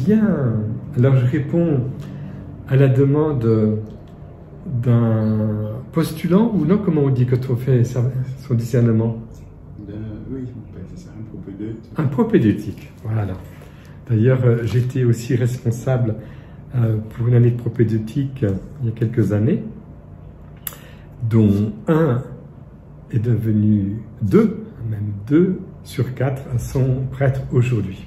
Bien, alors je réponds à la demande d'un postulant, ou non, comment on dit quand on fait son discernement? Oui, c'est ça, un propédeutique. Un propédeutique, voilà. D'ailleurs, j'étais aussi responsable pour une année de propédeutique il y a quelques années, dont un est devenu même 2 sur 4 sont prêtres aujourd'hui.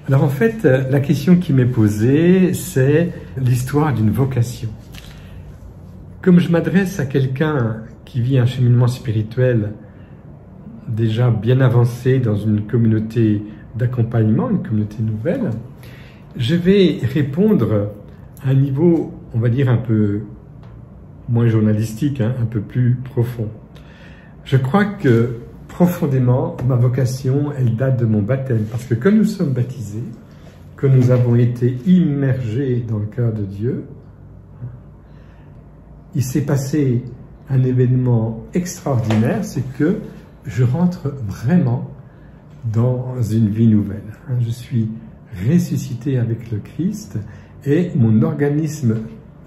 Alors en fait, la question qui m'est posée, c'est l'histoire d'une vocation. Comme je m'adresse à quelqu'un qui vit un cheminement spirituel déjà bien avancé dans une communauté d'accompagnement, une communauté nouvelle, je vais répondre à un niveau, on va dire, un peu moins journalistique, un peu plus profond. Je crois que profondément, ma vocation, elle date de mon baptême. Parce que quand nous sommes baptisés, que nous avons été immergés dans le cœur de Dieu, il s'est passé un événement extraordinaire, c'est que je rentre vraiment dans une vie nouvelle. Je suis ressuscité avec le Christ et mon organisme,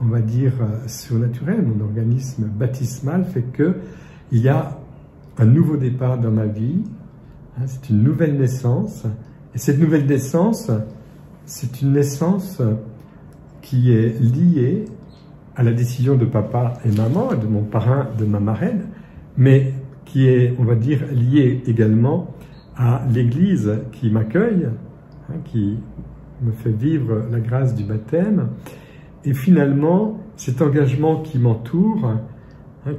on va dire, surnaturel, mon organisme baptismal fait que il y a un nouveau départ dans ma vie, c'est une nouvelle naissance, et cette nouvelle naissance, c'est une naissance qui est liée à la décision de papa et maman, de mon parrain, de ma marraine, mais qui est, on va dire, liée également à l'Église qui m'accueille, qui me fait vivre la grâce du baptême, et finalement, cet engagement qui m'entoure,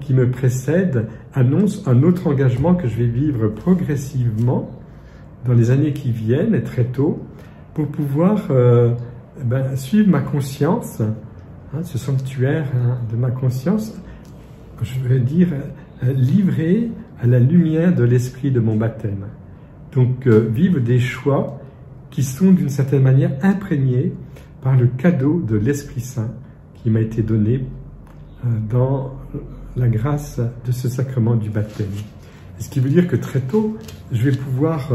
qui me précède, annonce un autre engagement que je vais vivre progressivement dans les années qui viennent, et très tôt, pour pouvoir suivre ma conscience, ce sanctuaire de ma conscience, je vais dire, livré à la lumière de l'esprit de mon baptême. Donc, vivre des choix qui sont d'une certaine manière imprégnés par le cadeau de l'Esprit Saint qui m'a été donné dans la grâce de ce sacrement du baptême. Ce qui veut dire que très tôt, je vais pouvoir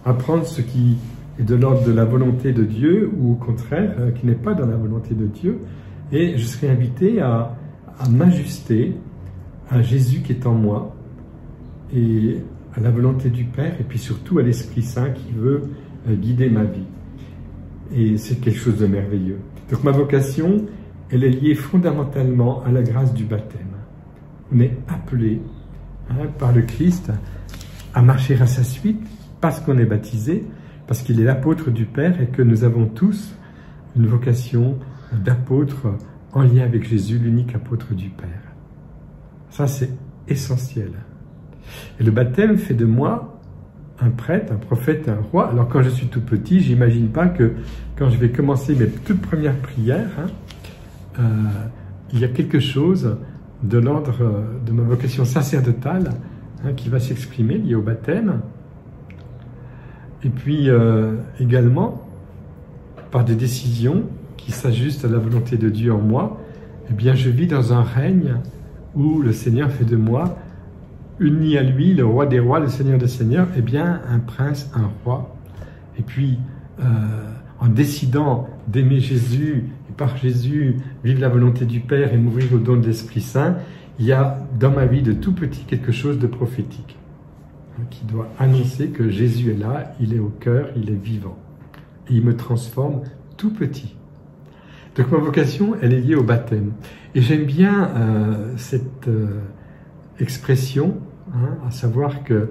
apprendre ce qui est de l'ordre de la volonté de Dieu ou au contraire, qui n'est pas dans la volonté de Dieu. Et je serai invité à m'ajuster à Jésus qui est en moi et à la volonté du Père et puis surtout à l'Esprit Saint qui veut guider ma vie. Et c'est quelque chose de merveilleux. Donc ma vocation, elle est liée fondamentalement à la grâce du baptême. On est appelé par le Christ à marcher à sa suite parce qu'on est baptisé, parce qu'il est l'apôtre du Père et que nous avons tous une vocation d'apôtre en lien avec Jésus, l'unique apôtre du Père. Ça, c'est essentiel. Et le baptême fait de moi un prêtre, un prophète, un roi. Alors quand je suis tout petit, j'imagine pas que quand je vais commencer mes toutes premières prières, il y a quelque chose de l'ordre de ma vocation sacerdotale qui va s'exprimer lié au baptême. Et puis également, par des décisions qui s'ajustent à la volonté de Dieu en moi, eh bien je vis dans un règne où le Seigneur fait de moi, uni à lui, le roi des rois, le Seigneur des seigneurs, eh bien un prince, un roi. Et puis, en décidant d'aimer Jésus, et par Jésus, vivre la volonté du Père et mourir au don de l'Esprit Saint, il y a dans ma vie de tout petit quelque chose de prophétique qui doit annoncer que Jésus est là, il est au cœur, il est vivant. Et il me transforme tout petit. Donc ma vocation, elle est liée au baptême. Et j'aime bien cette expression, à savoir que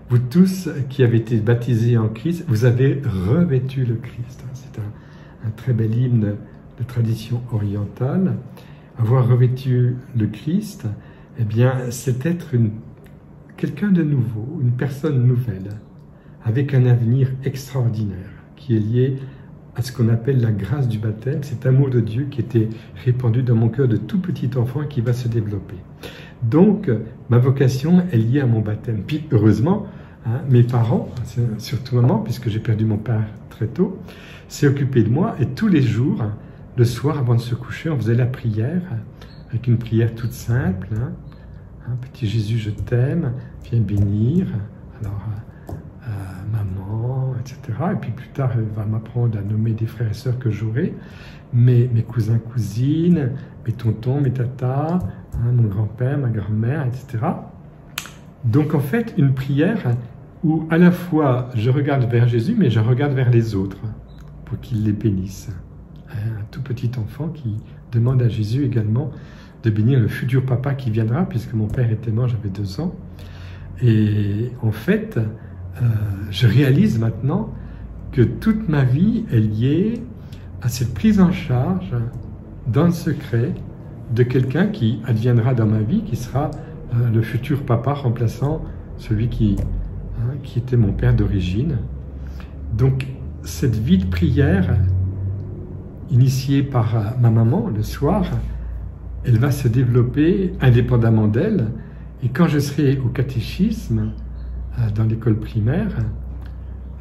vous tous qui avez été baptisés en Christ, vous avez revêtu le Christ. C'est un très bel hymne de tradition orientale. Avoir revêtu le Christ, eh bien, c'est être quelqu'un de nouveau, une personne nouvelle, avec un avenir extraordinaire, qui est lié à ce qu'on appelle la grâce du baptême, cet amour de Dieu qui était répandu dans mon cœur de tout petit enfant et qui va se développer. Donc, ma vocation est liée à mon baptême. Puis, heureusement, mes parents, surtout maman, puisque j'ai perdu mon père très tôt, s'est occupé de moi et tous les jours, le soir avant de se coucher, on faisait la prière, avec une prière toute simple. Petit Jésus, je t'aime, viens bénir. Alors, maman, etc. Et puis plus tard, elle va m'apprendre à nommer des frères et sœurs que j'aurai, mes cousins, cousines, mes tontons, mes tatas, mon grand-père, ma grand-mère, etc. Donc en fait, une prière où à la fois je regarde vers Jésus, mais je regarde vers les autres pour qu'il les bénisse. Un tout petit enfant qui demande à Jésus également de bénir le futur papa qui viendra, puisque mon père était mort, j'avais 2 ans. Et en fait, je réalise maintenant que toute ma vie est liée à cette prise en charge dans le secret de quelqu'un qui adviendra dans ma vie, qui sera le futur papa remplaçant celui qui était mon père d'origine. Donc cette vie de prière, initiée par ma maman le soir, elle va se développer indépendamment d'elle. Et quand je serai au catéchisme, dans l'école primaire,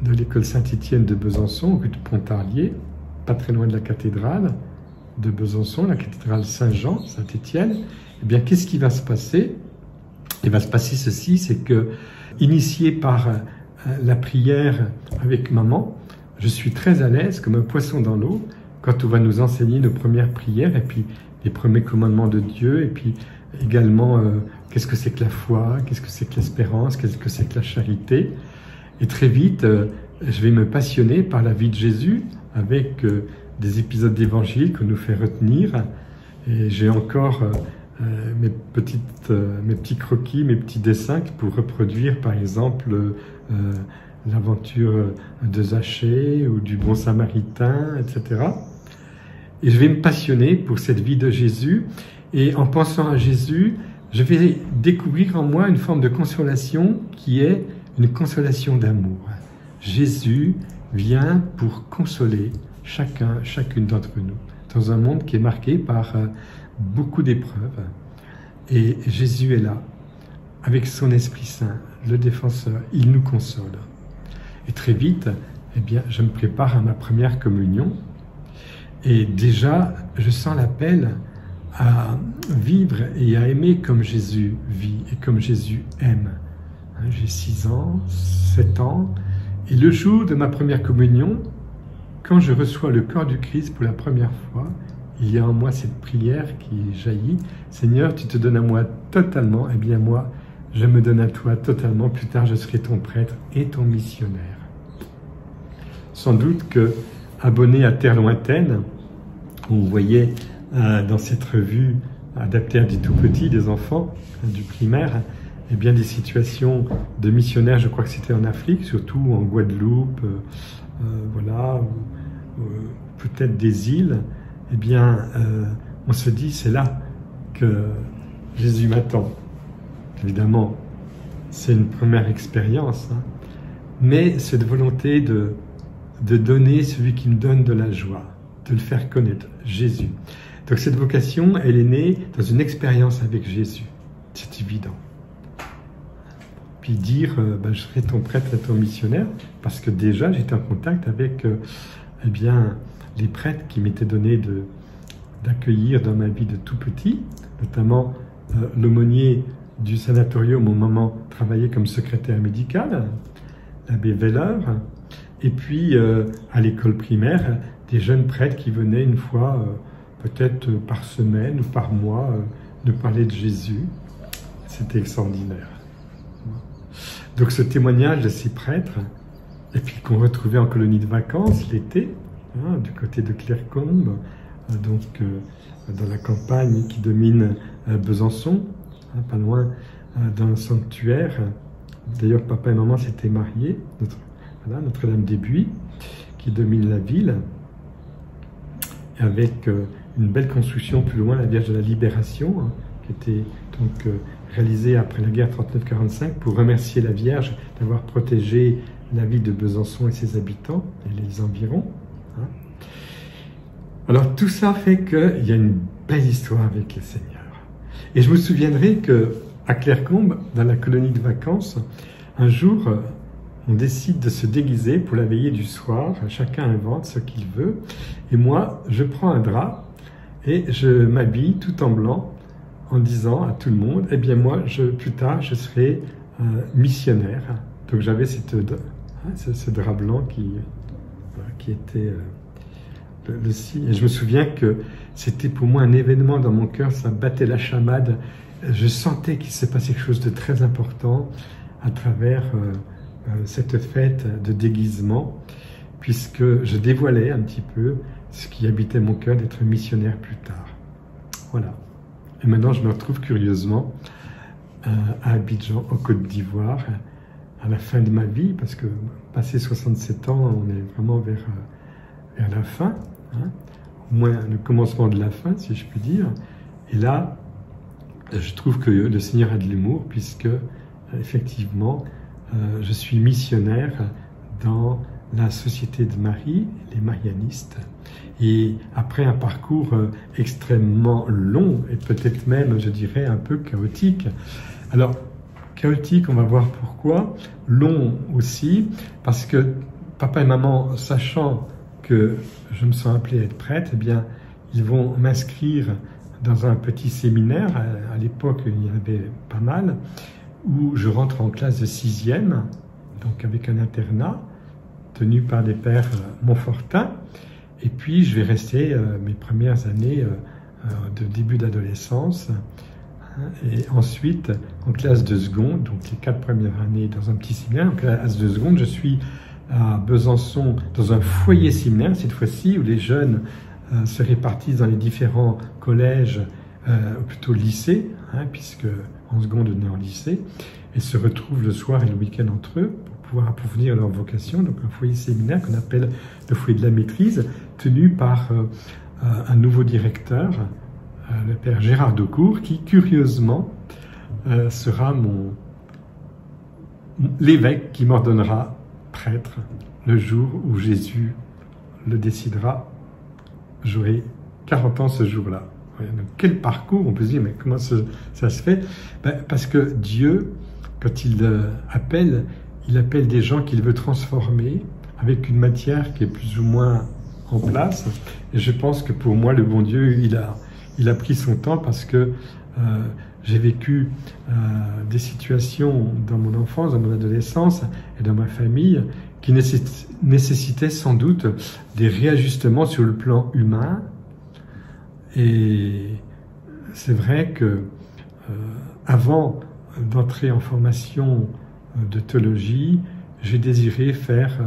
de l'école Saint-Étienne de Besançon, rue de Pontarlier, pas très loin de la cathédrale de Besançon, la cathédrale Saint-Jean, Saint-Étienne, eh bien, qu'est-ce qui va se passer? Il va se passer ceci, c'est que, initié par la prière avec maman, je suis très à l'aise, comme un poisson dans l'eau, quand on va nous enseigner nos premières prières, et puis les premiers commandements de Dieu, et puis également qu'est-ce que c'est que la foi, qu'est-ce que c'est que l'espérance, qu'est-ce que c'est que la charité. Et très vite, je vais me passionner par la vie de Jésus, avec des épisodes d'évangile qu'on nous fait retenir. Et j'ai encore mes petits croquis, mes petits dessins pour reproduire, par exemple, l'aventure de Zachée ou du bon samaritain, etc. Et je vais me passionner pour cette vie de Jésus. Et en pensant à Jésus, je vais découvrir en moi une forme de consolation qui est une consolation d'amour. Jésus vient pour consoler chacune d'entre nous, dans un monde qui est marqué par beaucoup d'épreuves. Et Jésus est là, avec son Esprit Saint, le défenseur, il nous console. Et très vite, eh bien, je me prépare à ma première communion, et déjà, je sens l'appel à vivre et à aimer comme Jésus vit et comme Jésus aime. J'ai 6 ans, 7 ans, et le jour de ma première communion, quand je reçois le corps du Christ pour la première fois, il y a en moi cette prière qui jaillit. Seigneur, tu te donnes à moi totalement, eh bien moi, je me donne à toi totalement. Plus tard, je serai ton prêtre et ton missionnaire. Sans doute que, abonné à Terre Lointaine, on voyait dans cette revue adaptée à des tout-petits, des enfants du primaire, eh bien des situations de missionnaires, je crois que c'était en Afrique, surtout en Guadeloupe, voilà, peut-être des îles, eh bien, on se dit, c'est là que Jésus m'attend. Évidemment, c'est une première expérience, hein, mais cette volonté de donner celui qui me donne de la joie, de le faire connaître, Jésus. Donc cette vocation, elle est née dans une expérience avec Jésus, c'est évident. Puis dire, je serai ton prêtre et ton missionnaire, parce que déjà j'étais en contact avec eh bien, les prêtres qui m'étaient donnés d'accueillir dans ma vie de tout petit, notamment l'aumônier du sanatorium où maman travaillait comme secrétaire médicale, l'abbé Weller, et puis à l'école primaire, des jeunes prêtres qui venaient une fois, peut-être par semaine ou par mois, nous parler de Jésus. C'était extraordinaire. Donc ce témoignage de ces prêtres, et puis qu'on retrouvait en colonie de vacances l'été, hein, du côté de Clercombe, donc dans la campagne qui domine Besançon, hein, pas loin d'un sanctuaire. D'ailleurs, papa et maman s'étaient mariés, Notre-Dame des Buis, qui domine la ville, avec une belle construction plus loin, la Vierge de la Libération, hein, qui était donc réalisée après la guerre 39-45 pour remercier la Vierge d'avoir protégé la ville de Besançon et ses habitants et les environs. Hein. Alors tout ça fait qu'il y a une belle histoire avec le Seigneur. Et je me souviendrai qu'à Clercombe, dans la colonie de vacances, un jour, on décide de se déguiser pour la veillée du soir. Chacun invente ce qu'il veut. Et moi, je prends un drap et je m'habille tout en blanc en disant à tout le monde, eh bien moi, plus tard, je serai missionnaire. Donc j'avais cette Hein, ce drap blanc qui était le signe. Et je me souviens que c'était pour moi un événement dans mon cœur, ça battait la chamade. Je sentais qu'il s'est passé quelque chose de très important à travers cette fête de déguisement, puisque je dévoilais un petit peu ce qui habitait mon cœur d'être missionnaire plus tard. Voilà. Et maintenant, je me retrouve curieusement à Abidjan, en Côte d'Ivoire, à la fin de ma vie, parce que passé 67 ans, on est vraiment vers la fin, hein, au moins le commencement de la fin, si je puis dire. Et là, je trouve que le Seigneur a de l'humour, puisque effectivement, je suis missionnaire dans la Société de Marie, les Marianistes. Et après un parcours extrêmement long et peut-être même, je dirais, un peu chaotique. Alors, chaotique, on va voir pourquoi. Long aussi, parce que papa et maman, sachant que je me sens appelé à être prêtre, eh bien, ils vont m'inscrire dans un petit séminaire. À l'époque, il y en avait pas mal, où je rentre en classe de 6e, donc avec un internat, tenu par des pères montfortins. Et puis, je vais rester mes premières années de début d'adolescence. Et ensuite, en classe de seconde, donc les 4 premières années dans un petit séminaire, en classe de seconde, je suis à Besançon dans un foyer séminaire, cette fois-ci, où les jeunes se répartissent dans les différents collèges, ou plutôt lycées, hein, puisque en seconde on est en lycée, et se retrouvent le soir et le week-end entre eux pour pouvoir approfondir leur vocation. Donc un foyer séminaire qu'on appelle le foyer de la maîtrise, tenu par un nouveau directeur, le père Gérard Daucourt, qui curieusement sera l'évêque qui m'ordonnera prêtre le jour où Jésus le décidera. J'aurai 40 ans ce jour-là. Donc, quel parcours, on peut se dire, mais comment ça se fait? Parce que Dieu, quand il appelle des gens qu'il veut transformer avec une matière qui est plus ou moins en place. Et je pense que pour moi, le bon Dieu, il a pris son temps, parce que j'ai vécu des situations dans mon enfance, dans mon adolescence et dans ma famille qui nécessitaient sans doute des réajustements sur le plan humain. Et c'est vrai que avant d'entrer en formation de théologie, j'ai désiré faire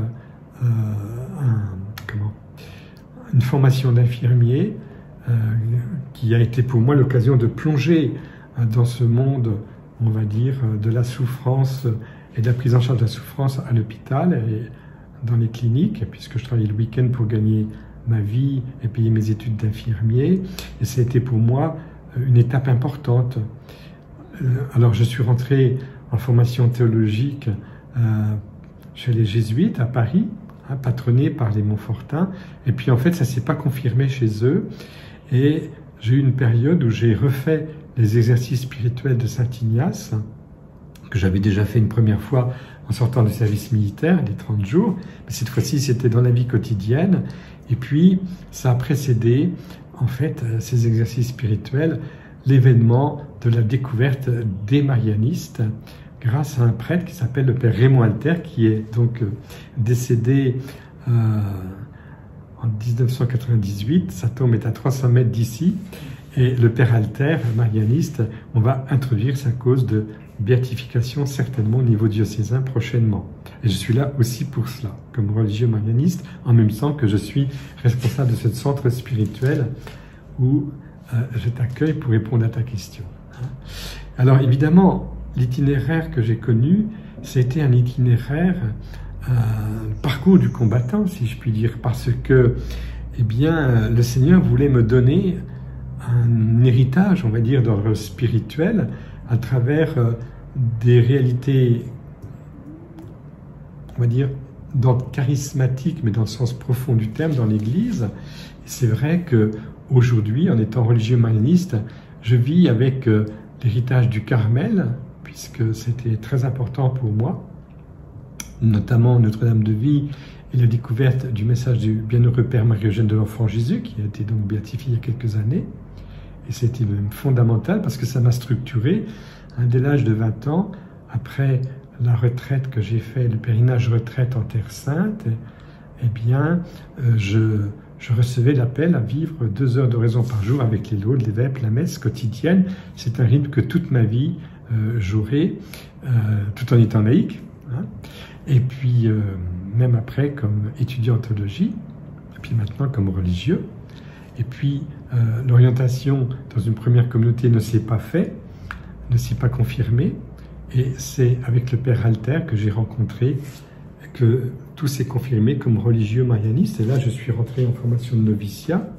une formation d'infirmier qui a été pour moi l'occasion de plonger dans ce monde, on va dire, de la souffrance et de la prise en charge de la souffrance à l'hôpital et dans les cliniques, puisque je travaillais le week-end pour gagner ma vie et payer mes études d'infirmier. Et ça a été pour moi une étape importante. Alors je suis rentré en formation théologique chez les Jésuites à Paris, hein, patronné par les Montfortins. Et puis en fait, ça ne s'est pas confirmé chez eux. Et j'ai eu une période où j'ai refait les exercices spirituels de Saint Ignace, que j'avais déjà fait une première fois en sortant du service militaire, les 30 jours. Mais cette fois-ci, c'était dans la vie quotidienne. Et puis, ça a précédé, en fait, ces exercices spirituels, l'événement de la découverte des marianistes, grâce à un prêtre qui s'appelle le père Raymond Alter, qui est donc décédé en 1998. Sa tombe est à 300 mètres d'ici. Et le père Alter, marianiste, on va introduire sa cause de béatification certainement au niveau diocésain prochainement. Et je suis là aussi pour cela, comme religieux marianiste, en même temps que je suis responsable de ce centre spirituel où je t'accueille pour répondre à ta question. Alors évidemment, l'itinéraire que j'ai connu, c'était un itinéraire, parcours du combattant, si je puis dire, parce que, eh bien, le Seigneur voulait me donner un héritage, on va dire, d'ordre spirituel, à travers des réalités, on va dire, d'ordre charismatique, mais dans le sens profond du terme, dans l'Église. C'est vrai qu'aujourd'hui, en étant religieux marianiste, je vis avec l'héritage du Carmel, puisque c'était très important pour moi, notamment Notre-Dame de Vie et la découverte du message du bienheureux Père Marie-Eugène de l'Enfant Jésus, qui a été donc béatifié il y a quelques années. Et c'était même fondamental parce que ça m'a structuré. Dès l'âge de 20 ans, après la retraite que j'ai fait, le pèlerinage retraite en Terre Sainte, eh bien, je recevais l'appel à vivre 2 heures d'oraison par jour avec les laudes, les vêpres, la messe quotidienne. C'est un rythme que toute ma vie j'aurai, tout en étant laïque. Hein. Et puis, même après, comme étudiant en théologie, et puis maintenant comme religieux. Et puis, l'orientation dans une première communauté ne s'est pas faite, ne s'est pas confirmée. Et c'est avec le Père Alter que j'ai rencontré que tout s'est confirmé comme religieux marianiste. Et là, je suis rentré en formation de noviciat.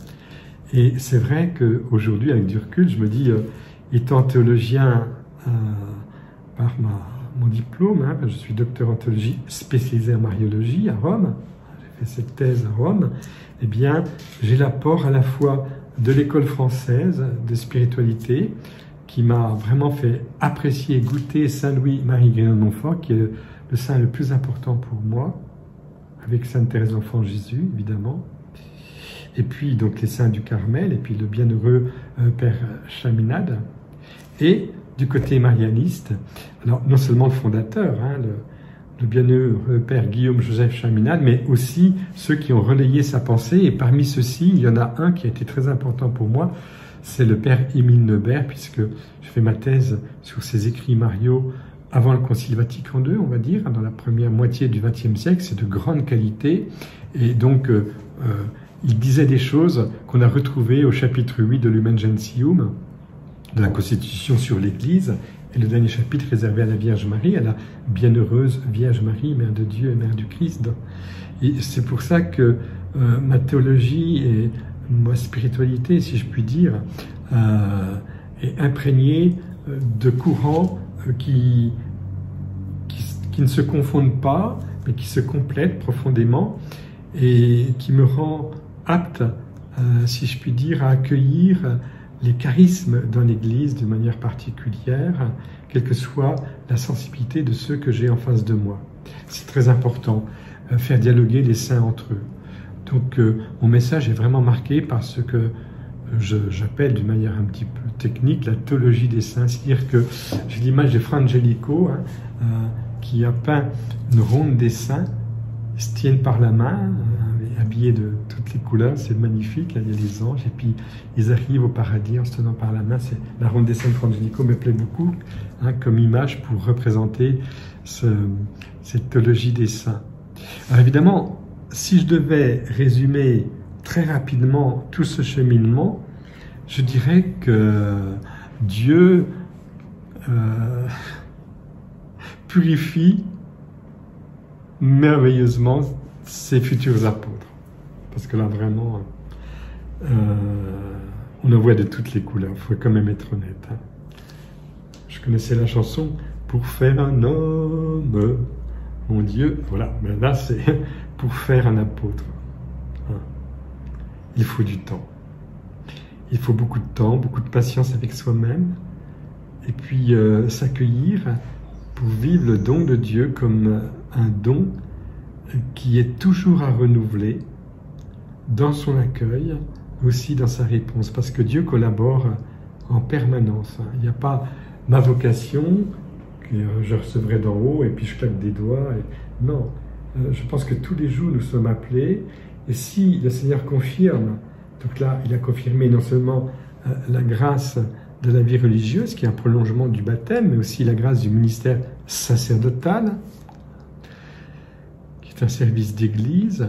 Et c'est vrai qu'aujourd'hui, avec du recul, je me dis, étant théologien par mon diplôme, hein, je suis docteur en théologie spécialisé en mariologie à Rome, j'ai fait cette thèse à Rome, eh bien, j'ai l'apport à la fois de l'école française de spiritualité, qui m'a vraiment fait apprécier et goûter Saint Louis-Marie Grignon de Montfort, qui est le saint le plus important pour moi, avec Sainte Thérèse l'Enfant Jésus, évidemment. Et puis, donc, les saints du Carmel, et puis le bienheureux Père Chaminade. Et du côté marianiste, alors non seulement le fondateur, hein, le bienheureux Père Guillaume-Joseph Chaminade, mais aussi ceux qui ont relayé sa pensée. Et parmi ceux-ci, il y en a un qui a été très important pour moi, c'est le Père Émile Neubert, puisque je fais ma thèse sur ses écrits mariaux avant le Concile Vatican II, on va dire, dans la première moitié du XXe siècle. C'est de grande qualité. Et donc, il disait des choses qu'on a retrouvées au chapitre 8 de Lumen Gentium, de la Constitution sur l'Église, et le dernier chapitre réservé à la Vierge Marie, à la bienheureuse Vierge Marie, Mère de Dieu et Mère du Christ. Et c'est pour ça que ma théologie et ma spiritualité, si je puis dire, est imprégnée de courants qui ne se confondent pas, mais qui se complètent profondément, et qui me rend apte, si je puis dire, à accueillir les charismes dans l'Église de manière particulière, quelle que soit la sensibilité de ceux que j'ai en face de moi. C'est très important, faire dialoguer les saints entre eux. Donc mon message est vraiment marqué par ce que j'appelle d'une manière un petit peu technique la théologie des saints, c'est-à-dire que j'ai l'image de Fra Angelico, hein, qui a peint une ronde des saints, ils se tiennent par la main, habillés de toutes les couleurs, c'est magnifique, il y a les anges, et puis ils arrivent au paradis en se tenant par la main. C'est la ronde des saints de Fra Angelico me plaît beaucoup, hein, comme image pour représenter cette théologie des saints. Alors évidemment, si je devais résumer très rapidement tout ce cheminement, je dirais que Dieu purifie merveilleusement ses futurs apôtres. Parce que là, vraiment, on en voit de toutes les couleurs. Il faut quand même être honnête. Hein. Je connaissais la chanson « Pour faire un homme, mon Dieu ». Voilà, mais là, c'est « Pour faire un apôtre hein. ». Il faut du temps. Il faut beaucoup de temps, beaucoup de patience avec soi-même. Et puis, s'accueillir pour vivre le don de Dieu comme un don qui est toujours à renouveler dans son accueil, aussi dans sa réponse, parce que Dieu collabore en permanence. Il n'y a pas ma vocation que je recevrai d'en haut et puis je claque des doigts. Non, je pense que tous les jours nous sommes appelés, et si le Seigneur confirme, donc là il a confirmé non seulement la grâce de la vie religieuse, qui est un prolongement du baptême, mais aussi la grâce du ministère sacerdotal, qui est un service d'église,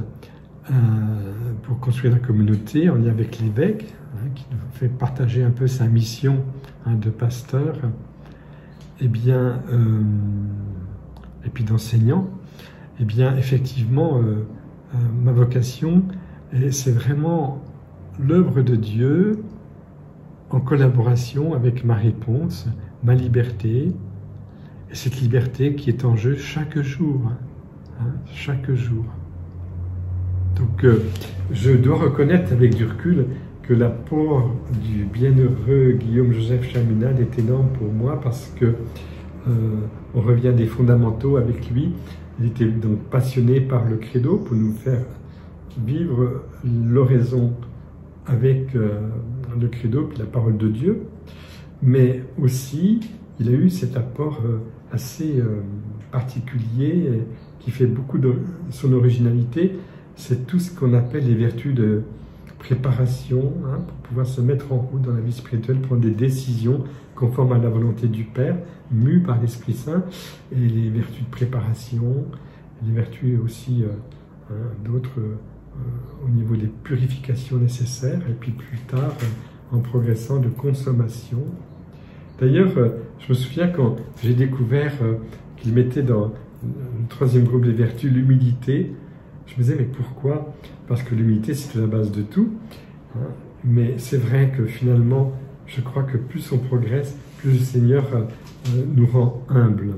pour construire la communauté en lien avec l'évêque, hein, qui nous fait partager un peu sa mission hein, de pasteur, et bien, et puis d'enseignant. Eh bien, effectivement, ma vocation, c'est vraiment l'œuvre de Dieu en collaboration avec ma réponse, ma liberté, et cette liberté qui est en jeu chaque jour, hein, chaque jour. Donc, je dois reconnaître avec du recul que l'apport du bienheureux Guillaume-Joseph Chaminade est énorme pour moi, parce que on revient des fondamentaux avec lui. Il était donc passionné par le credo pour nous faire vivre l'oraison avec le credo puis la parole de Dieu, mais aussi il a eu cet apport assez particulier qui fait beaucoup de son originalité. C'est tout ce qu'on appelle les vertus de préparation, hein, pour pouvoir se mettre en route dans la vie spirituelle, prendre des décisions conformes à la volonté du Père, mues par l'Esprit Saint, et les vertus de préparation, les vertus aussi d'autres au niveau des purifications nécessaires, et puis plus tard en progressant de consommation. D'ailleurs, je me souviens quand j'ai découvert qu'il mettait dans le troisième groupe des vertus l'humilité, je me disais mais pourquoi? Parce que l'humilité c'est la base de tout, hein. Mais c'est vrai que finalement, je crois que plus on progresse, plus le Seigneur nous rend humbles.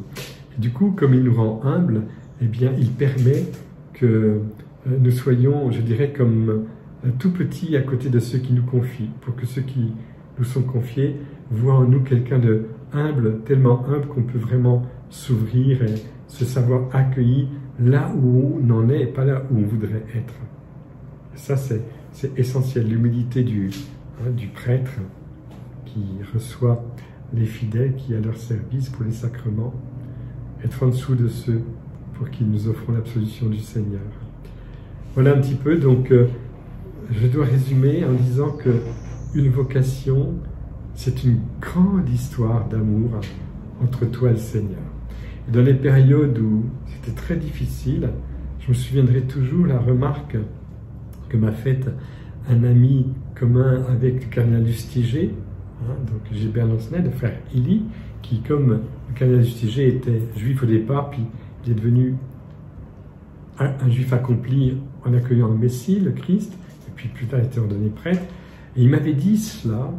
Et du coup, comme il nous rend humbles, eh bien, il permet que nous soyons, je dirais, comme tout petits à côté de ceux qui nous confient, pour que ceux qui nous sont confiés voient en nous quelqu'un de humble, tellement humble qu'on peut vraiment s'ouvrir et se savoir accueilli là où on en est et pas là où on voudrait être. Et ça, c'est essentiel, l'humilité du prêtre qui reçoit les fidèles qui à leur service pour les sacrements, être en dessous de ceux pour qui nous offrons l'absolution du Seigneur. Voilà un petit peu, donc je dois résumer en disant que une vocation, c'est une grande histoire d'amour entre toi et le Seigneur. Et dans les périodes où c'était très difficile, je me souviendrai toujours la remarque que m'a faite un ami commun avec le cardinal Lustiger, donc Gilbert Lancenet, le frère Élie, qui, comme le cardinal Lustiger était juif au départ, puis il est devenu un juif accompli en accueillant le Messie, le Christ, et puis plus tard il était ordonné prêtre. Et il m'avait dit cela,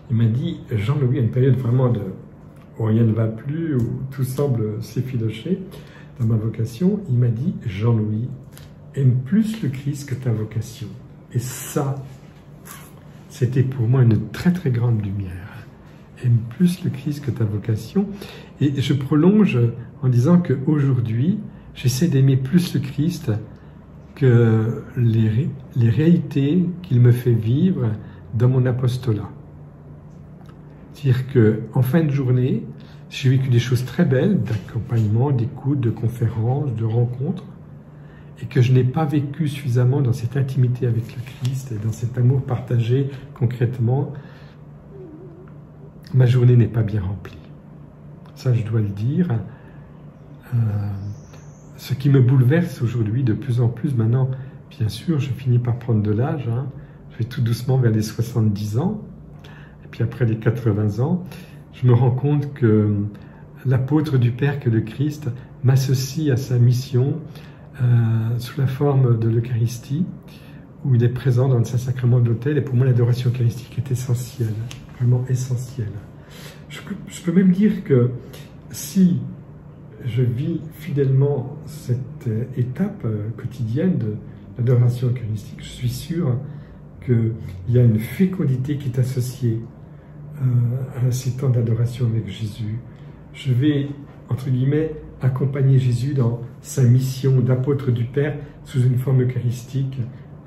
il m'a dit, Jean-Louis, à une période vraiment où rien ne va plus, où tout semble s'effilocher dans ma vocation, il m'a dit, Jean-Louis, aime plus le Christ que ta vocation. Et ça, c'était pour moi une très très grande lumière. Aime plus le Christ que ta vocation. Et je prolonge en disant qu'aujourd'hui, j'essaie d'aimer plus le Christ que les réalités qu'il me fait vivre dans mon apostolat. C'est-à-dire qu'en fin de journée, j'ai vécu des choses très belles, d'accompagnement, d'écoute, de conférences, de rencontres, et que je n'ai pas vécu suffisamment dans cette intimité avec le Christ et dans cet amour partagé concrètement, ma journée n'est pas bien remplie. Ça, je dois le dire. Ce qui me bouleverse aujourd'hui de plus en plus, maintenant, bien sûr, je finis par prendre de l'âge, hein, je vais tout doucement vers les 70 ans, et puis après les 80 ans, je me rends compte que l'apôtre du Père que le Christ m'associe à sa mission sous la forme de l'Eucharistie, où il est présent dans le Saint-Sacrement de l'autel, et pour moi l'adoration eucharistique est essentielle, vraiment essentielle. Je peux même dire que si je vis fidèlement cette étape quotidienne de l'adoration eucharistique, je suis sûr qu'il y a une fécondité qui est associée à ces temps d'adoration avec Jésus. Je vais, entre guillemets, accompagner Jésus dans sa mission d'apôtre du Père sous une forme eucharistique,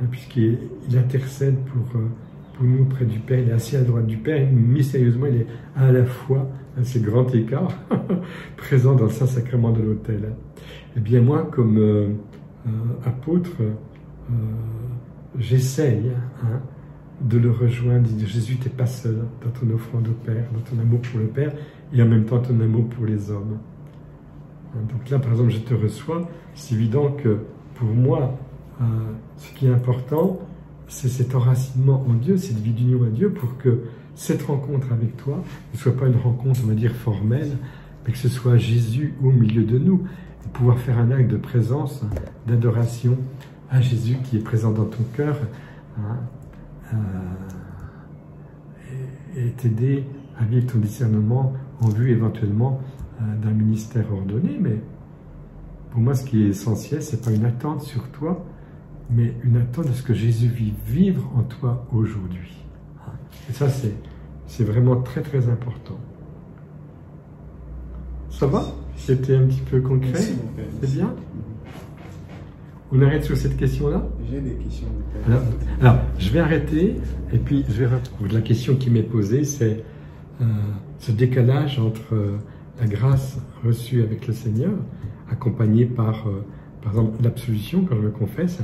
hein, puisqu'il intercède pour nous auprès du Père. Il est assis à la droite du Père et mystérieusement il est à la fois, c'est grand écart, présent dans le Saint-Sacrement de l'autel. Et bien moi, comme apôtre, j'essaye de le rejoindre, de dire Jésus, tu n'es pas seul dans ton offrande au Père, dans ton amour pour le Père, et en même temps ton amour pour les hommes. Donc là, par exemple, je te reçois, c'est évident que pour moi, ce qui est important, c'est cet enracinement en Dieu, cette vie d'union à Dieu, pour que cette rencontre avec toi ne soit pas une rencontre, on va dire, formelle, mais que ce soit Jésus au milieu de nous, et pouvoir faire un acte de présence, d'adoration à Jésus qui est présent dans ton cœur, et t'aider à vivre ton discernement en vue éventuellement d'un ministère ordonné. Mais pour moi, ce qui est essentiel, c'est pas une attente sur toi, mais une attente de ce que Jésus vit vivre en toi aujourd'hui. Et ça, c'est vraiment très très important. Ça va? C'était un petit peu concret? C'est bien? On arrête sur cette question-là? J'ai des questions. Alors, je vais arrêter, et puis je vais retrouver. La question qui m'est posée, c'est ce décalage entre la grâce reçue avec le Seigneur, accompagnée par exemple, l'absolution quand je me confesse,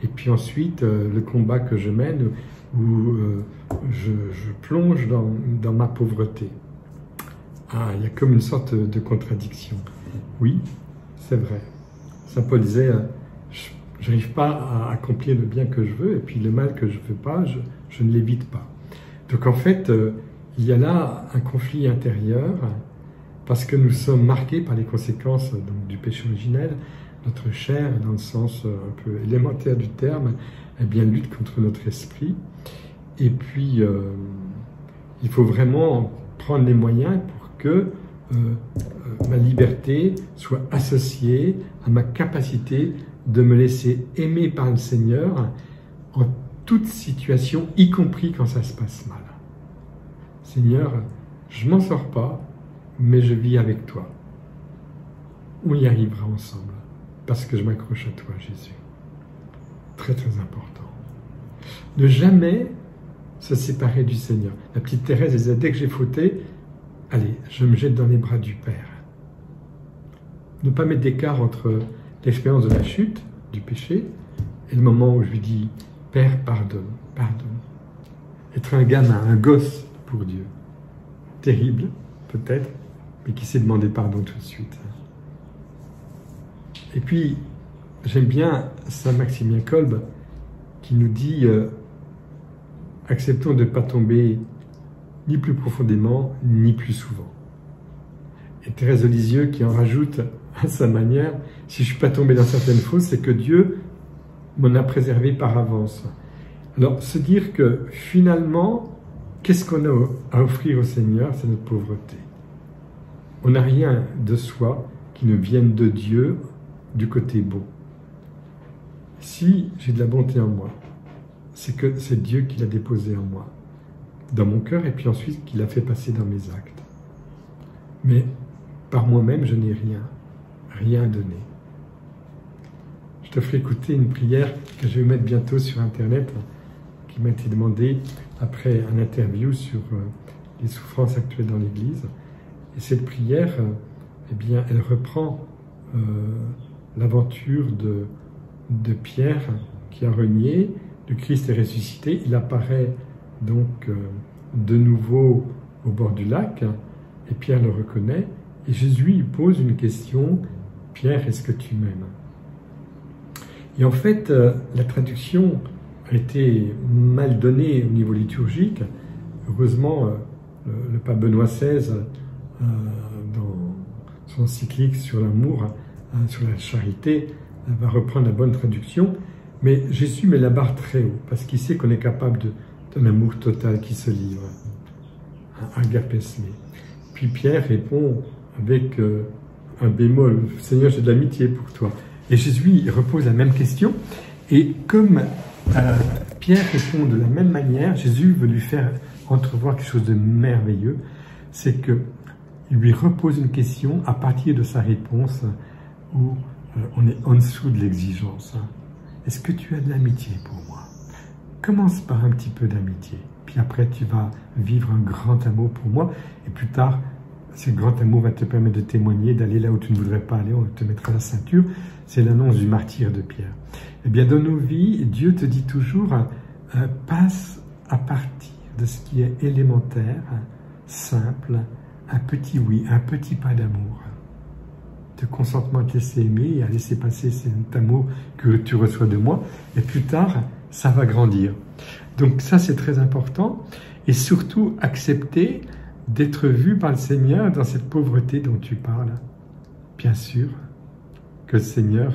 et puis ensuite le combat que je mène où je plonge dans ma pauvreté. Ah, il y a comme une sorte de contradiction. Oui, c'est vrai. Saint Paul disait, je n'arrive pas à accomplir le bien que je veux, et puis le mal que je ne veux pas, je ne l'évite pas. Donc en fait, il y a là un conflit intérieur, parce que nous sommes marqués par les conséquences donc, du péché originel. Notre chair, dans le sens un peu élémentaire du terme, eh bien, lutte contre notre esprit. Et puis, il faut vraiment prendre les moyens pour que ma liberté soit associée à ma capacité de me laisser aimer par le Seigneur en toute situation, y compris quand ça se passe mal. Seigneur, je ne m'en sors pas, mais je vis avec toi. On y arrivera ensemble, parce que je m'accroche à toi, Jésus. Très, très important. Ne jamais se séparer du Seigneur. La petite Thérèse disait, dès que j'ai fauté, allez, je me jette dans les bras du Père. Ne pas mettre d'écart entre l'expérience de la chute, du péché, et le moment où je lui dis, Père, pardonne, pardonne. Être un gamin, un gosse pour Dieu. Terrible, peut-être, mais qui sait demander pardon tout de suite. Et puis, j'aime bien Saint Maximien Kolbe qui nous dit acceptons de ne pas tomber ni plus profondément, ni plus souvent. Et Thérèse de Lisieux qui en rajoute à sa manière, si je ne suis pas tombé dans certaines fausses, c'est que Dieu m'en a préservé par avance. Alors, se dire que finalement, qu'est-ce qu'on a à offrir au Seigneur? C'est notre pauvreté. On n'a rien de soi qui ne vienne de Dieu du côté beau. Si j'ai de la bonté en moi, c'est que c'est Dieu qui l'a déposé en moi, dans mon cœur, et puis ensuite qui l'a fait passer dans mes actes. Mais par moi-même, je n'ai rien à donner. Je te ferai écouter une prière que je vais mettre bientôt sur Internet, qui m'a été demandée après un interview sur les souffrances actuelles dans l'Église. Et cette prière, eh bien, elle reprend l'aventure de Pierre qui a renié, le Christ est ressuscité, il apparaît donc de nouveau au bord du lac, et Pierre le reconnaît, et Jésus lui pose une question, Pierre, est-ce que tu m'aimes? Et en fait, la traduction a été mal donnée au niveau liturgique. Heureusement, le pape Benoît XVI, dans son encyclique sur l'amour, sur la charité, va reprendre la bonne traduction. Mais Jésus met la barre très haut, parce qu'il sait qu'on est capable d'un amour total qui se livre, un agapesme. Puis Pierre répond avec un bémol, « Seigneur, j'ai de l'amitié pour toi ». Et Jésus il repose la même question, et comme Pierre répond de la même manière, Jésus veut lui faire entrevoir quelque chose de merveilleux, c'est qu'il lui repose une question à partir de sa réponse où on est en dessous de l'exigence. Est-ce que tu as de l'amitié pour moi? Commence par un petit peu d'amitié, puis après tu vas vivre un grand amour pour moi, et plus tard, ce grand amour va te permettre de témoigner, d'aller là où tu ne voudrais pas aller, on te mettra la ceinture. C'est l'annonce du martyre de Pierre. Eh bien, dans nos vies, Dieu te dit toujours, passe à partir de ce qui est élémentaire, simple, un petit oui, un petit pas d'amour. De consentement à te laisser aimer et à laisser passer cet amour que tu reçois de moi. Et plus tard, ça va grandir. Donc ça, c'est très important. Et surtout, accepter d'être vu par le Seigneur dans cette pauvreté dont tu parles. Bien sûr que le Seigneur,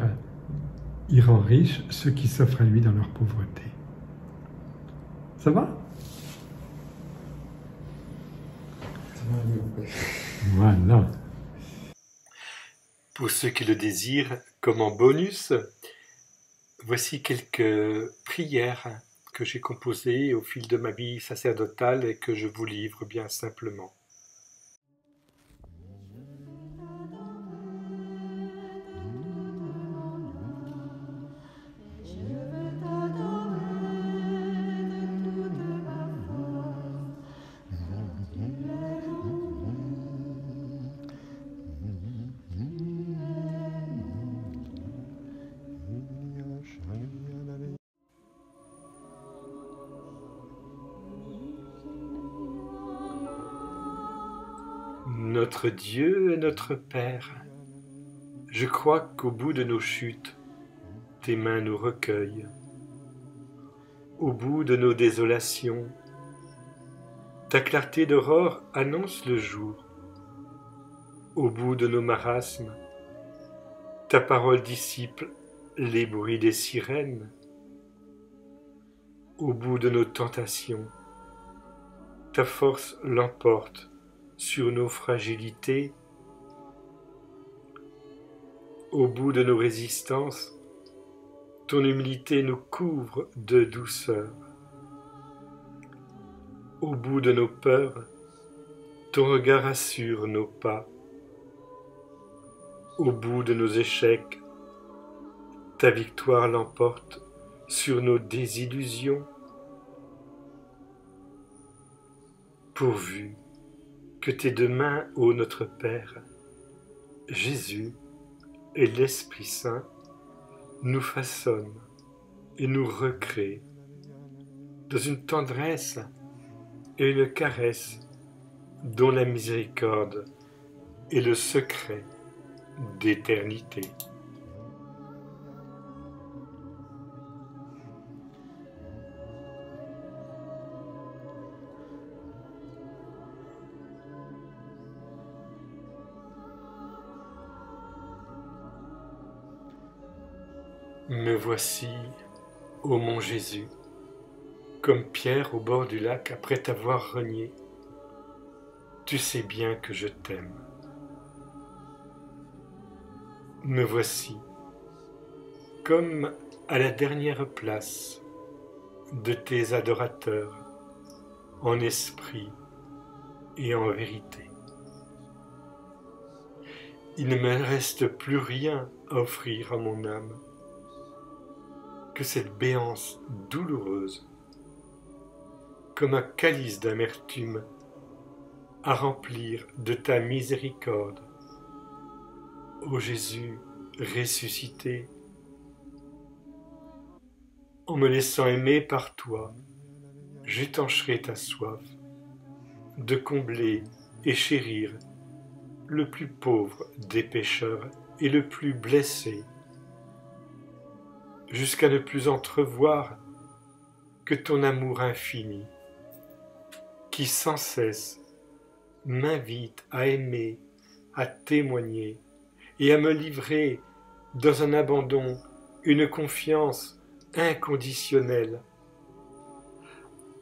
il rend riche ceux qui s'offrent à lui dans leur pauvreté. Ça va? Ça va mieux. Voilà. Pour ceux qui le désirent, comme en bonus, voici quelques prières que j'ai composées au fil de ma vie sacerdotale et que je vous livre bien simplement. Notre Dieu et notre Père, je crois qu'au bout de nos chutes, tes mains nous recueillent. Au bout de nos désolations, ta clarté d'aurore annonce le jour. Au bout de nos marasmes, ta parole dissipe les bruits des sirènes. Au bout de nos tentations, ta force l'emporte sur nos fragilités. Au bout de nos résistances, ton humilité nous couvre de douceur. Au bout de nos peurs, ton regard assure nos pas. Au bout de nos échecs, ta victoire l'emporte sur nos désillusions. Pourvu que tes deux mains, ô notre Père, Jésus et l'Esprit Saint, nous façonnent et nous recréent dans une tendresse et une caresse dont la miséricorde est le secret d'éternité. Me voici, ô mon Jésus, comme Pierre au bord du lac après t'avoir renié. Tu sais bien que je t'aime. Me voici, comme à la dernière place de tes adorateurs, en esprit et en vérité. Il ne me reste plus rien à offrir à mon âme que cette béance douloureuse, comme un calice d'amertume à remplir de ta miséricorde. Ô Jésus ressuscité, en me laissant aimer par toi, j'étancherai ta soif de combler et chérir le plus pauvre des pécheurs et le plus blessé, jusqu'à ne plus entrevoir que ton amour infini, qui sans cesse m'invite à aimer, à témoigner et à me livrer dans un abandon, une confiance inconditionnelle,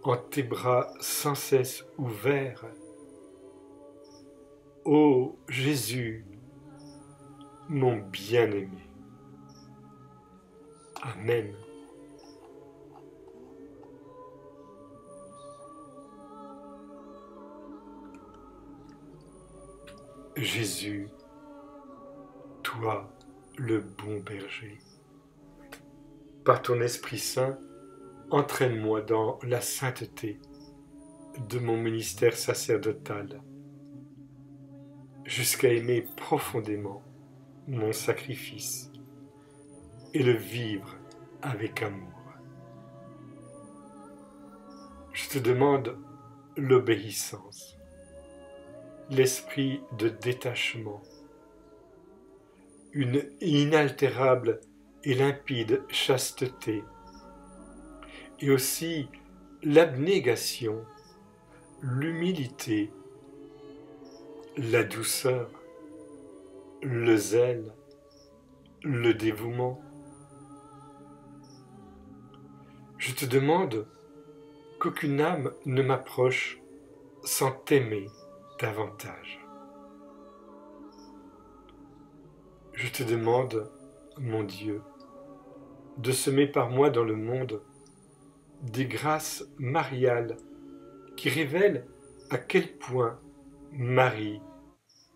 en tes bras sans cesse ouverts. Ô Jésus, mon bien-aimé. Amen. Jésus, toi le bon berger, par ton Esprit Saint, entraîne-moi dans la sainteté de mon ministère sacerdotal, jusqu'à aimer profondément mon sacrifice et le vivre avec amour. Je te demande l'obéissance, l'esprit de détachement, une inaltérable et limpide chasteté, et aussi l'abnégation, l'humilité, la douceur, le zèle, le dévouement. Je te demande qu'aucune âme ne m'approche sans t'aimer davantage. Je te demande, mon Dieu, de semer par moi dans le monde des grâces mariales qui révèlent à quel point Marie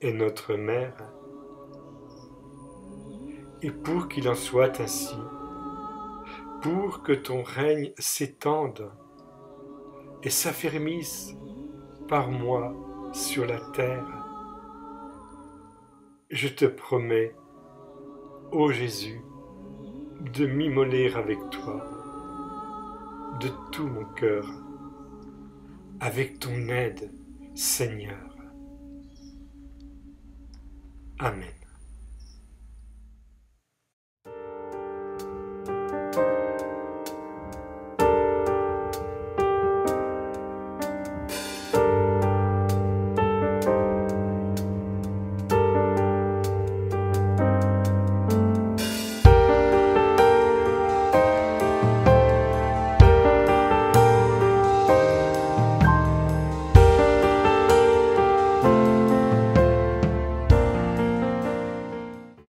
est notre mère. Et pour qu'il en soit ainsi, pour que ton règne s'étende et s'affermisse par moi sur la terre, je te promets, ô Jésus, de m'immoler avec toi, de tout mon cœur, avec ton aide, Seigneur. Amen.